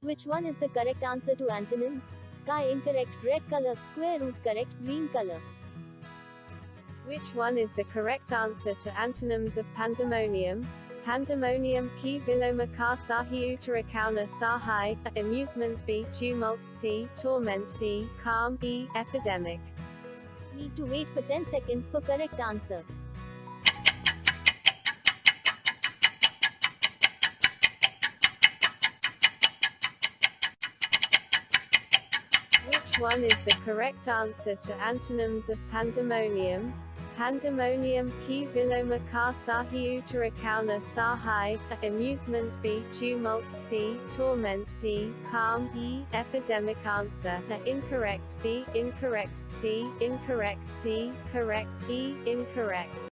Which one is the correct answer to antonyms? Sky incorrect, red color, square root correct, green color. Which one is the correct answer to antonyms of pandemonium? Pandemonium ki viloma ka sahi utarakauna sahai, amusement b, tumult c, torment d, calm e, epidemic. Need to wait for 10 seconds for correct answer. Which one is the correct answer to antonyms of pandemonium? Pandemonium ki viloma ka sahi utarakauna sahai, amusement b, tumult c, torment d, calm e, epidemic. Answer A, incorrect b, incorrect c, incorrect d, correct e, incorrect.